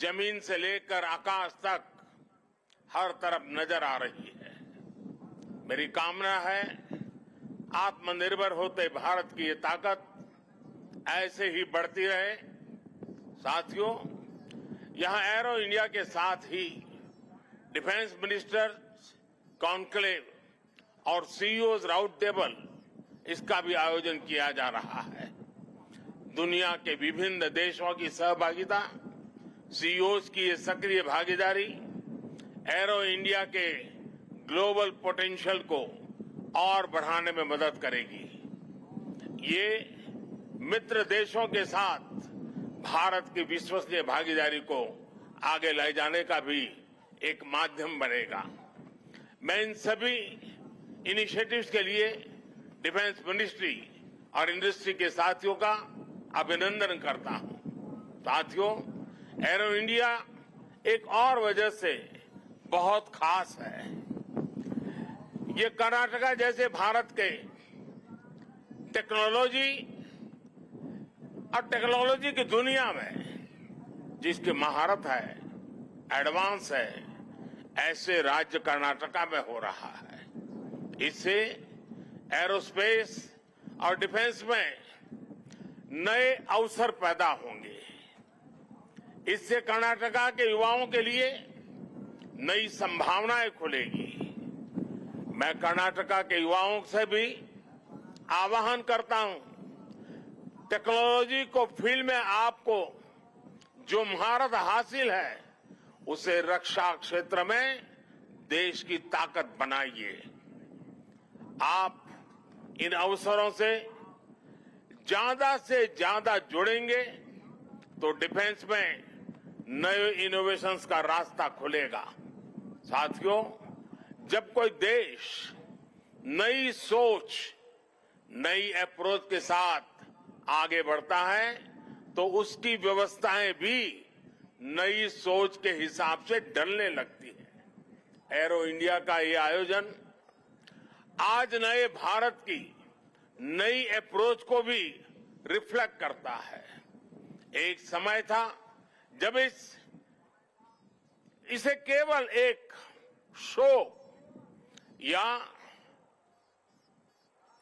जमीन से लेकर आकाश तक हर तरफ नजर आ रही है। मेरी कामना है आत्मनिर्भर होते भारत की ये ताकत ऐसे ही बढ़ती रहे। साथियों, यहां एरो इंडिया के साथ ही डिफेंस मिनिस्टर कॉन्क्लेव और सीईओज राउंड टेबल इसका भी आयोजन किया जा रहा है। दुनिया के विभिन्न देशों की सहभागिता, सीईओज की ये सक्रिय भागीदारी एरो इंडिया के ग्लोबल पोटेंशियल को और बढ़ाने में मदद करेगी। ये मित्र देशों के साथ भारत की विश्वसनीय भागीदारी को आगे ले जाने का भी एक माध्यम बनेगा। मैं इन सभी इनिशिएटिव्स के लिए डिफेंस मिनिस्ट्री और इंडस्ट्री के साथियों का अभिनंदन करता हूं। साथियों, एरो इंडिया एक और वजह से बहुत खास है। ये कर्नाटका जैसे भारत के टेक्नोलॉजी और टेक्नोलॉजी की दुनिया में जिसकी महारत है, एडवांस है, ऐसे राज्य कर्नाटका में हो रहा है। इससे एरोस्पेस और डिफेंस में नए अवसर पैदा होंगे। इससे कर्नाटका के युवाओं के लिए नई संभावनाएं खुलेगी। मैं कर्नाटका के युवाओं से भी आह्वान करता हूं, टेक्नोलॉजी को फील्ड में आपको जो महारत हासिल है उसे रक्षा क्षेत्र में देश की ताकत बनाइए। आप इन अवसरों से ज्यादा जुड़ेंगे तो डिफेंस में नए इनोवेशंस का रास्ता खुलेगा। साथियों, जब कोई देश नई सोच, नई अप्रोच के साथ आगे बढ़ता है तो उसकी व्यवस्थाएं भी नई सोच के हिसाब से ढलने लगती है। एरो इंडिया का ये आयोजन आज नए भारत की नई अप्रोच को भी रिफ्लेक्ट करता है। एक समय था जब इसे केवल एक शो या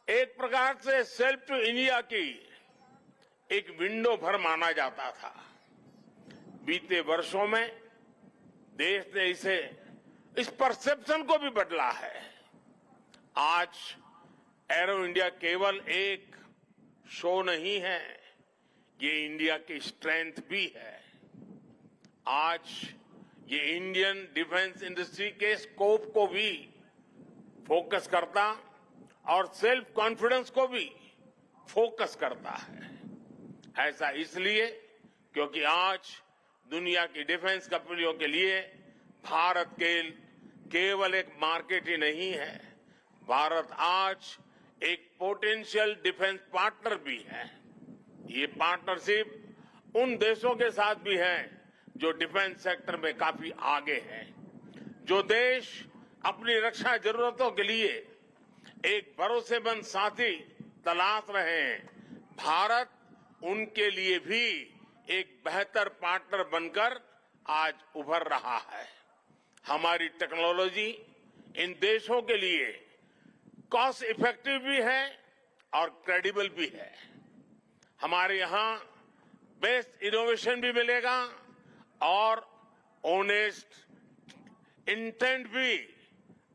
एक प्रकार से सेल्फ टू इंडिया की एक विंडो भर माना जाता था। बीते वर्षों में देश ने इस परसेप्शन को भी बदला है। आज एरो इंडिया केवल एक शो नहीं है, ये इंडिया की स्ट्रेंथ भी है। आज ये इंडियन डिफेंस इंडस्ट्री के स्कोप को भी फोकस करता और सेल्फ कॉन्फिडेंस को भी फोकस करता है। ऐसा इसलिए क्योंकि आज दुनिया की डिफेंस कंपनियों के लिए भारत केवल एक मार्केट ही नहीं है, भारत आज एक पोटेंशियल डिफेंस पार्टनर भी है। ये पार्टनरशिप उन देशों के साथ भी है जो डिफेंस सेक्टर में काफी आगे हैं। जो देश अपनी रक्षा जरूरतों के लिए एक भरोसेमंद साथी तलाश रहे हैं, भारत उनके लिए भी एक बेहतर पार्टनर बनकर आज उभर रहा है। हमारी टेक्नोलॉजी इन देशों के लिए कॉस्ट इफेक्टिव भी है और क्रेडिबल भी है। हमारे यहां बेस्ट इनोवेशन भी मिलेगा और ऑनेस्ट इंटेंट भी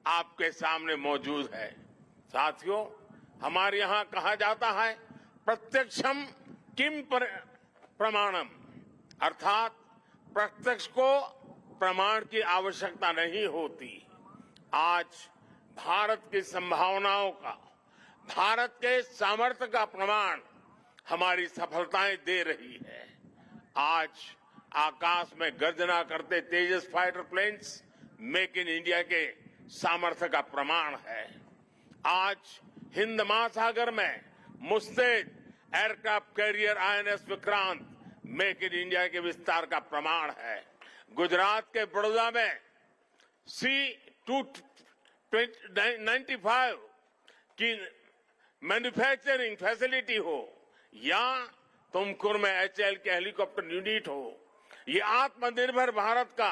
आपके सामने मौजूद है। साथियों, हमारे यहां कहा जाता है प्रत्यक्षम किम प्रमाणम, अर्थात प्रत्यक्ष को प्रमाण की आवश्यकता नहीं होती। आज भारत की संभावनाओं का, भारत के सामर्थ्य का प्रमाण हमारी सफलताएं दे रही है। आज आकाश में गर्जना करते Tejas fighter planes make in India के सामर्थ्य का प्रमाण है। आज हिंद महासागर में मुस्तैद aircraft carrier INS Vikrant make in India के विस्तार का प्रमाण है। गुजरात के बड़ौदा में C-295 की मैन्युफैक्चरिंग फैसिलिटी हो या तुमकुर में HAL के हेलीकॉप्टर यूनिट हो ये आत्मनिर्भर भारत का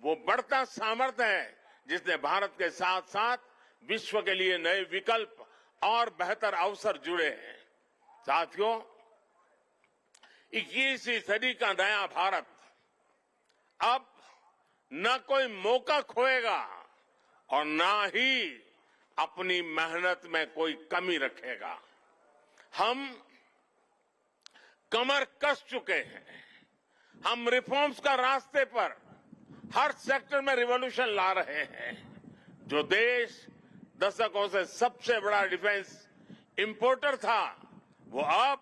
वो बढ़ता सामर्थ्य है जिसने भारत के साथ साथ विश्व के लिए नए विकल्प और बेहतर अवसर जुड़े हैं। साथियों, 21वीं सदी का नया भारत अब न कोई मौका खोएगा और न ही अपनी मेहनत में कोई कमी रखेगा। हम कमर कस चुके हैं। हम रिफॉर्म्स का रास्ते पर हर सेक्टर में रिवॉल्यूशन ला रहे हैं। जो देश दशकों से सबसे बड़ा डिफेंस इंपोर्टर था, वो अब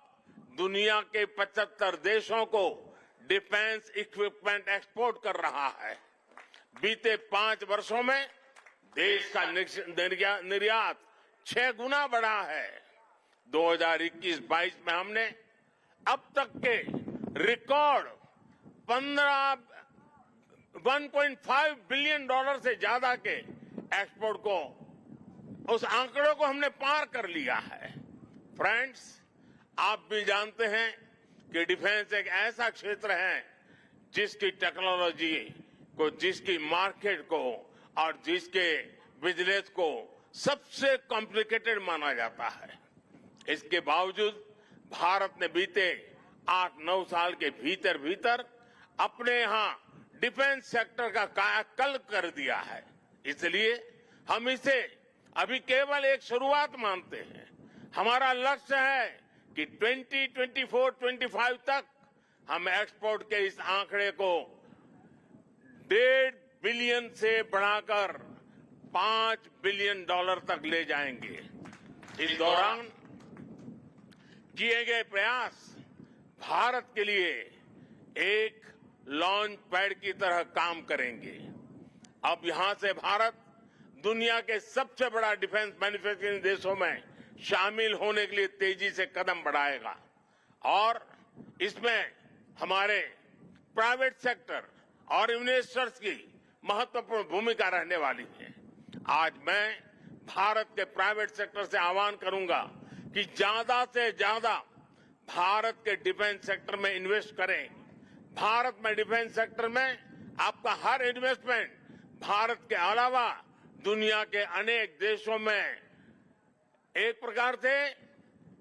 दुनिया के 75 देशों को डिफेंस इक्विपमेंट एक्सपोर्ट कर रहा है। बीते 5 वर्षों में देश का निर्यात 6 गुना बढ़ा है। 2021-22 में हमने अब तक के रिकॉर्ड 1.5 बिलियन डॉलर से ज्यादा के एक्सपोर्ट को, उस आंकड़ों को हमने पार कर लिया है। फ्रेंड्स, आप भी जानते हैं कि डिफेंस एक ऐसा क्षेत्र है जिसकी टेक्नोलॉजी को, जिसकी मार्केट को और जिसके बिजनेस को सबसे कॉम्प्लिकेटेड माना जाता है। इसके बावजूद भारत ने बीते 8-9 साल के भीतर भीतर अपने यहां डिफेंस सेक्टर का कायाकल्प कर दिया है। इसलिए हम इसे अभी केवल एक शुरुआत मानते हैं। हमारा लक्ष्य है कि 2024-25 तक हम एक्सपोर्ट के इस आंकड़े को 1.5 बिलियन से बढ़ाकर 5 बिलियन डॉलर तक ले जाएंगे। इस दौरान किए गए प्रयास भारत के लिए एक लॉन्च पैड की तरह काम करेंगे। अब यहां से भारत दुनिया के सबसे बड़ा डिफेंस मैन्युफैक्चरिंग देशों में शामिल होने के लिए तेजी से कदम बढ़ाएगा और इसमें हमारे प्राइवेट सेक्टर और इन्वेस्टर्स की महत्वपूर्ण भूमिका रहने वाली है। आज मैं भारत के प्राइवेट सेक्टर से आह्वान करूंगा कि ज्यादा से ज्यादा भारत के डिफेंस सेक्टर में इन्वेस्ट करें। भारत में डिफेंस सेक्टर में आपका हर इन्वेस्टमेंट भारत के अलावा दुनिया के अनेक देशों में एक प्रकार से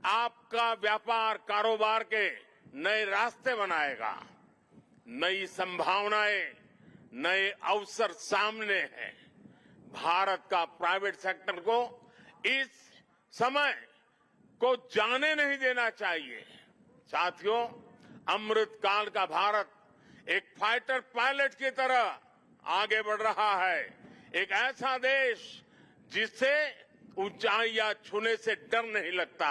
आपका व्यापार कारोबार के नए रास्ते बनाएगा। नई संभावनाएं, नए अवसर सामने हैं। भारत का प्राइवेट सेक्टर को इस समय को जाने नहीं देना चाहिए। साथियों, अमृत काल का भारत एक फाइटर पायलट की तरह आगे बढ़ रहा है। एक ऐसा देश जिससे ऊंचाइयां छूने से डर नहीं लगता,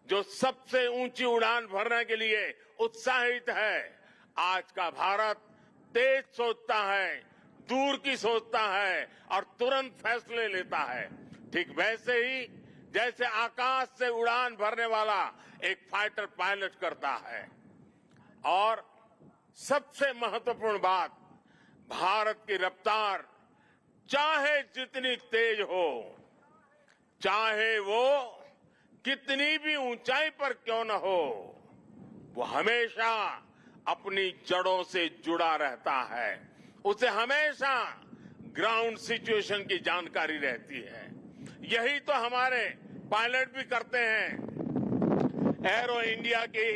जो सबसे ऊंची उड़ान भरने के लिए उत्साहित है। आज का भारत तेज सोचता है, दूर की सोचता है और तुरंत फैसले लेता है। ठीक वैसे ही जैसे आकाश से उड़ान भरने वाला एक फाइटर पायलट करता है। और सबसे महत्वपूर्ण बात, भारत की रफ्तार चाहे जितनी तेज हो, चाहे वो कितनी भी ऊंचाई पर क्यों न हो, वो हमेशा अपनी जड़ों से जुड़ा रहता है। उसे हमेशा ग्राउंड सिचुएशन की जानकारी रहती है। यही तो हमारे पायलट भी करते हैं। एरो इंडिया की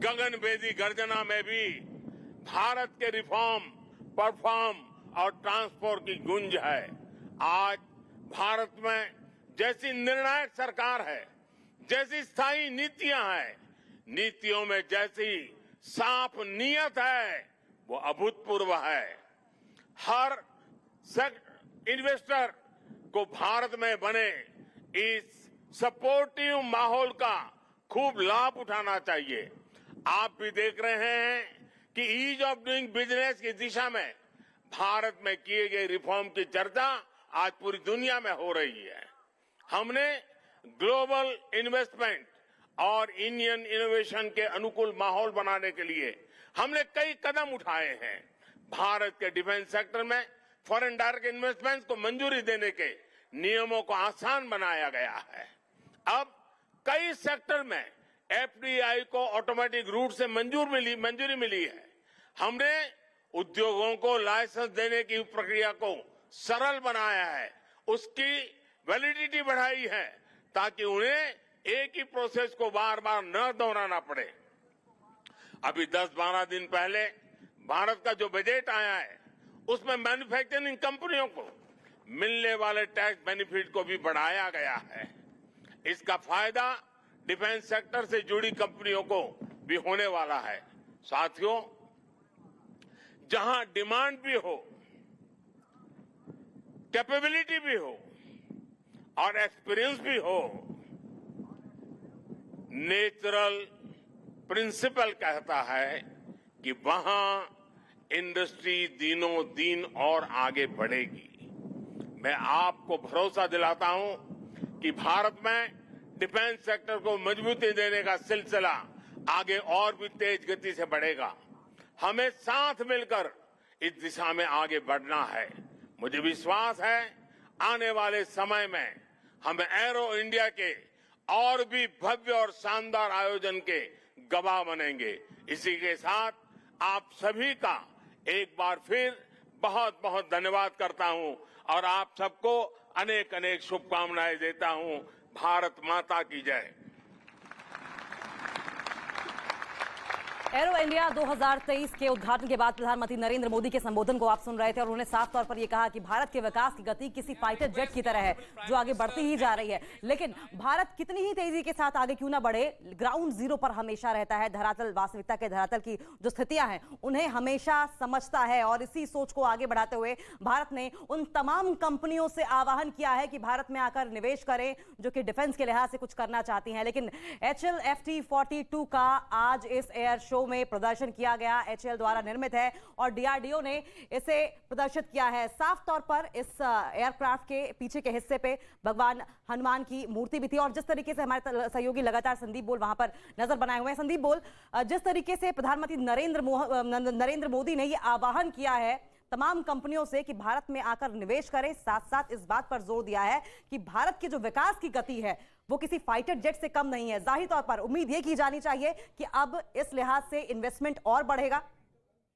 गगनभेदी गर्जना में भी भारत के रिफॉर्म, परफॉर्म और ट्रांसपोर्ट की गूंज है। आज भारत में जैसी निर्णायक सरकार है, जैसी स्थायी नीतियां हैं, नीतियों में जैसी साफ नीयत है, वो अभूतपूर्व है। हर इन्वेस्टर को भारत में बने इस सपोर्टिव माहौल का खूब लाभ उठाना चाहिए। आप भी देख रहे हैं कि ईज ऑफ डूइंग बिजनेस की दिशा में भारत में किए गए रिफॉर्म की चर्चा आज पूरी दुनिया में हो रही है। हमने ग्लोबल इन्वेस्टमेंट और इंडियन इनोवेशन के अनुकूल माहौल बनाने के लिए हमने कई कदम उठाए हैं। भारत के डिफेंस सेक्टर में फॉरेन डायरेक्ट इन्वेस्टमेंट को मंजूरी देने के नियमों को आसान बनाया गया है। अब कई सेक्टर में एफडीआई को ऑटोमेटिक रूट से मंजूरी मिली है। हमने उद्योगों को लाइसेंस देने की प्रक्रिया को सरल बनाया है, उसकी वैलिडिटी बढ़ाई है ताकि उन्हें एक ही प्रोसेस को बार बार न दोहराना पड़े। अभी 10-12 दिन पहले भारत का जो बजट आया है उसमें मैन्युफैक्चरिंग कंपनियों को मिलने वाले टैक्स बेनिफिट को भी बढ़ाया गया है। इसका फायदा डिफेंस सेक्टर से जुड़ी कंपनियों को भी होने वाला है। साथियों, जहां डिमांड भी हो, कैपेबिलिटी भी हो और एक्सपीरियंस भी हो, नेचुरल प्रिंसिपल कहता है कि वहां इंडस्ट्री दिनों दिन और आगे बढ़ेगी। मैं आपको भरोसा दिलाता हूं कि भारत में डिफेंस सेक्टर को मजबूती देने का सिलसिला आगे और भी तेज गति से बढ़ेगा। हमें साथ मिलकर इस दिशा में आगे बढ़ना है। मुझे विश्वास है आने वाले समय में हम एरो इंडिया के और भी भव्य और शानदार आयोजन के गवाह बनेंगे। इसी के साथ आप सभी का एक बार फिर बहुत बहुत धन्यवाद करता हूं और आप सबको अनेक अनेक शुभकामनाएं देता हूं। भारत माता की जय। एरो इंडिया 2023 के उद्घाटन के बाद प्रधानमंत्री नरेंद्र मोदी के संबोधन को आप सुन रहे थे और उन्होंने साफ तौर पर यह कहा कि भारत के विकास की गति किसी फाइटर जेट की तरह है जो आगे बढ़ती ही जा रही है। लेकिन भारत कितनी ही तेजी के साथ आगे क्यों ना बढ़े, ग्राउंड जीरो पर हमेशा रहता है। धरातल, वास्तविकता के धरातल की जो स्थितियां हैं उन्हें हमेशा समझता है और इसी सोच को आगे बढ़ाते हुए भारत ने उन तमाम कंपनियों से आह्वान किया है कि भारत में आकर निवेश करें जो कि डिफेंस के लिहाज से कुछ करना चाहती हैं। लेकिन HLFT-42 का आज इस एयर शो में प्रदर्शन किया गया। HAL द्वारा निर्मित है और DRDO ने इसे प्रदर्शित किया है। साफ तौर पर इस एयरक्राफ्ट के पीछे के हिस्से पे भगवान हनुमान की मूर्ति भी थी और जिस तरीके से हमारे सहयोगी लगातार संदीप बोल वहां पर नजर बनाए हुए हैं। संदीप बोल, जिस तरीके से प्रधानमंत्री नरेंद्र मोदी ने यह आह्वान किया है तमाम कंपनियों से कि भारत में आकर निवेश करें, साथ साथ इस बात पर जोर दिया है कि भारत की जो विकास की गति है वो किसी फाइटर जेट से कम नहीं है। जाहिर तौर पर उम्मीद ये की जानी चाहिए कि अब इस लिहाज से इन्वेस्टमेंट और बढ़ेगा।